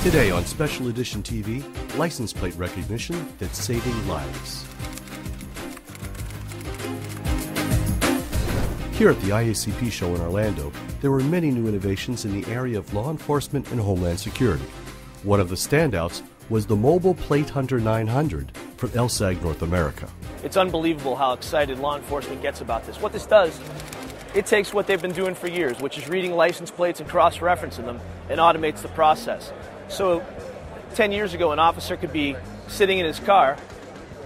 Today on Special Edition TV, license plate recognition that's saving lives. Here at the IACP show in Orlando, there were many new innovations in the area of law enforcement and homeland security. One of the standouts was the Mobile Plate Hunter 900 from LSAG North America. It's unbelievable how excited law enforcement gets about this. What this does, it takes what they've been doing for years, which is reading license plates and cross-referencing them, and automates the process. So 10 years ago, an officer could be sitting in his car,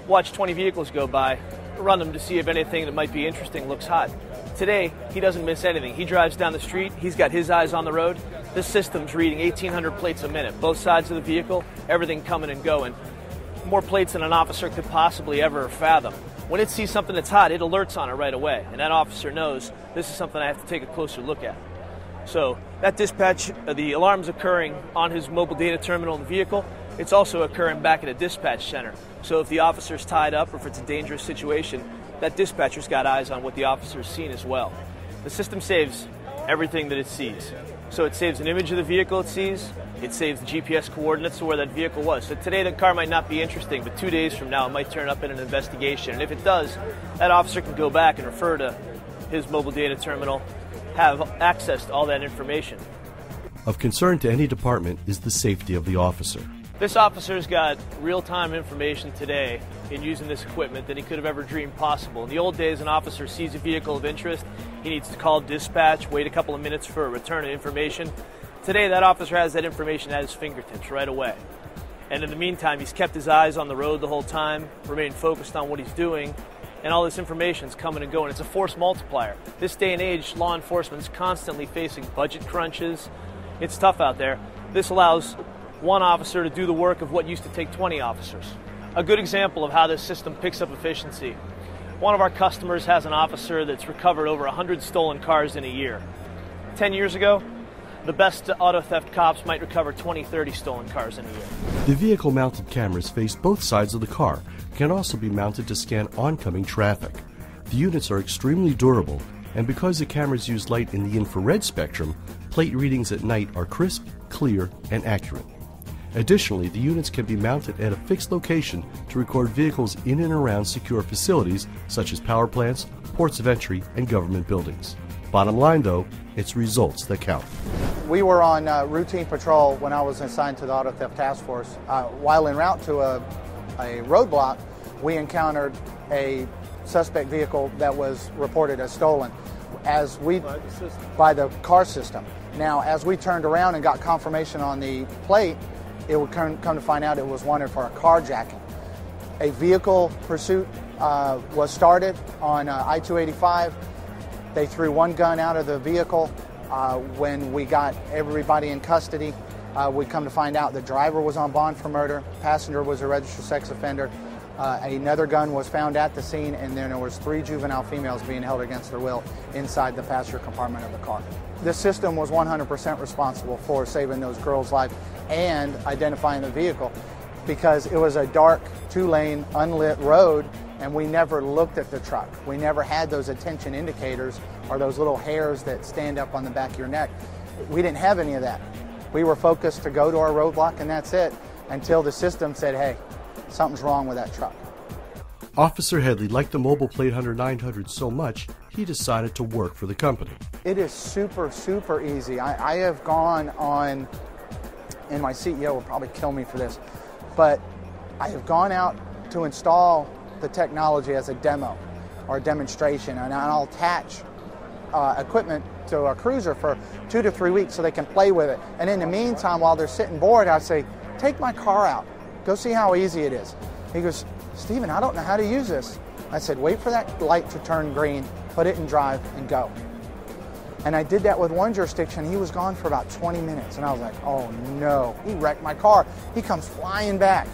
watch 20 vehicles go by, run them to see if anything that might be interesting looks hot. Today, he doesn't miss anything. He drives down the street, he's got his eyes on the road. This system's reading 1,800 plates a minute, both sides of the vehicle, everything coming and going. More plates than an officer could possibly ever fathom. When it sees something that's hot, it alerts on it right away, and that officer knows this is something I have to take a closer look at. So that dispatch, the alarm's occurring on his mobile data terminal in the vehicle. It's also occurring back at a dispatch center. So if the officer's tied up or if it's a dangerous situation, that dispatcher's got eyes on what the officer's seen as well. The system saves everything that it sees. So it saves an image of the vehicle it sees, it saves the GPS coordinates to where that vehicle was. So today the car might not be interesting, but 2 days from now it might turn up in an investigation. And if it does, that officer can go back and refer to his mobile data terminal, have access to all that information. Of concern to any department is the safety of the officer. This officer's got real-time information today in using this equipment than he could have ever dreamed possible. In the old days, an officer sees a vehicle of interest, he needs to call dispatch, wait a couple of minutes for a return of information. Today, that officer has that information at his fingertips right away. And in the meantime, he's kept his eyes on the road the whole time, remained focused on what he's doing, and all this information is coming and going. It's a force multiplier. This day and age, law enforcement is constantly facing budget crunches. It's tough out there. This allows one officer to do the work of what used to take 20 officers. A good example of how this system picks up efficiency. One of our customers has an officer that's recovered over 100 stolen cars in a year. 10 years ago, the best auto theft cops might recover 20, 30 stolen cars in a year. The vehicle-mounted cameras face both sides of the car, can also be mounted to scan oncoming traffic. The units are extremely durable, and because the cameras use light in the infrared spectrum, plate readings at night are crisp, clear, and accurate. Additionally, the units can be mounted at a fixed location to record vehicles in and around secure facilities such as power plants, ports of entry, and government buildings. Bottom line, though, it's results that count. We were on routine patrol when I was assigned to the Auto Theft Task Force. While en route to a roadblock, we encountered a suspect vehicle that was reported as stolen by the car system. Now, as we turned around and got confirmation on the plate, it would come to find out it was wanted for a carjacking. A vehicle pursuit was started on I-285. They threw one gun out of the vehicle. When we got everybody in custody, we come to find out the driver was on bond for murder, passenger was a registered sex offender, another gun was found at the scene, and then there was 3 juvenile females being held against their will inside the passenger compartment of the car. The system was 100% responsible for saving those girls' lives and identifying the vehicle, because it was a dark 2-lane unlit road, and we never looked at the truck. We never had those attention indicators or those little hairs that stand up on the back of your neck. We didn't have any of that. We were focused to go to our roadblock, and that's it, until the system said, hey, something's wrong with that truck. Officer Headley liked the Mobile Plate Hunter 900 so much, he decided to work for the company. It is super, super easy. I have gone on, and my CEO will probably kill me for this, but I have gone out to install the technology as a demo or a demonstration, and I'll attach equipment to a cruiser for 2 to 3 weeks so they can play with it. And in the meantime, while they're sitting bored, I say, take my car out, go see how easy it is. He goes, Stephen, I don't know how to use this. I said, wait for that light to turn green, put it in drive, and go. And I did that with one jurisdiction. He was gone for about 20 minutes, and I was like, oh no, he wrecked my car. He comes flying back,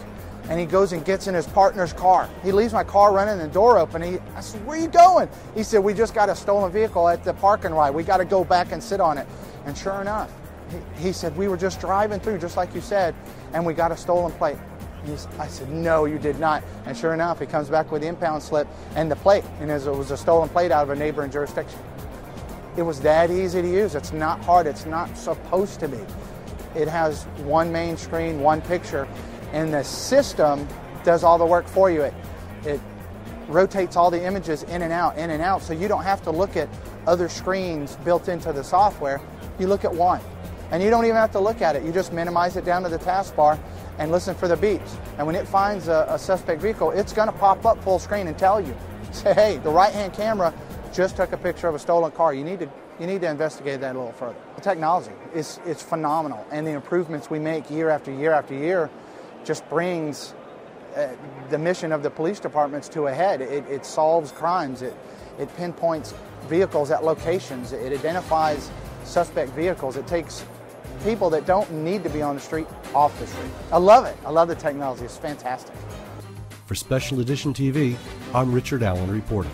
and he goes and gets in his partner's car. He leaves my car running, the door open. I said, where are you going? He said, we just got a stolen vehicle at the parking lot. We got to go back and sit on it. And sure enough, he said, we were just driving through, just like you said, and we got a stolen plate. I said, no, you did not. And sure enough, he comes back with the impound slip and the plate, and it was a stolen plate out of a neighboring jurisdiction. It was that easy to use. It's not hard. It's not supposed to be. It has one main screen, one picture, and the system does all the work for you. It rotates all the images in and out, so you don't have to look at other screens built into the software. You look at one, and you don't even have to look at it. You just minimize it down to the taskbar and listen for the beeps. And when it finds a suspect vehicle, it's going to pop up full screen and tell you, say, hey, the right-hand camera just took a picture of a stolen car. You need to investigate that a little further. The technology is phenomenal, and the improvements we make year after year after year just brings the mission of the police departments to a head. It solves crimes. It pinpoints vehicles at locations. It identifies suspect vehicles. It takes people that don't need to be on the street off the street. I love it. I love the technology. It's fantastic. For Special Edition TV, I'm Richard Allen reporting.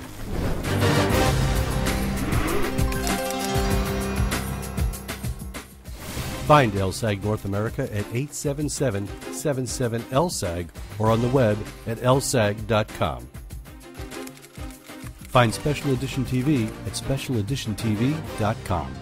Find LSAG North America at 877-77-LSAG or on the web at lsag.com. Find Special Edition TV at specialeditiontv.com.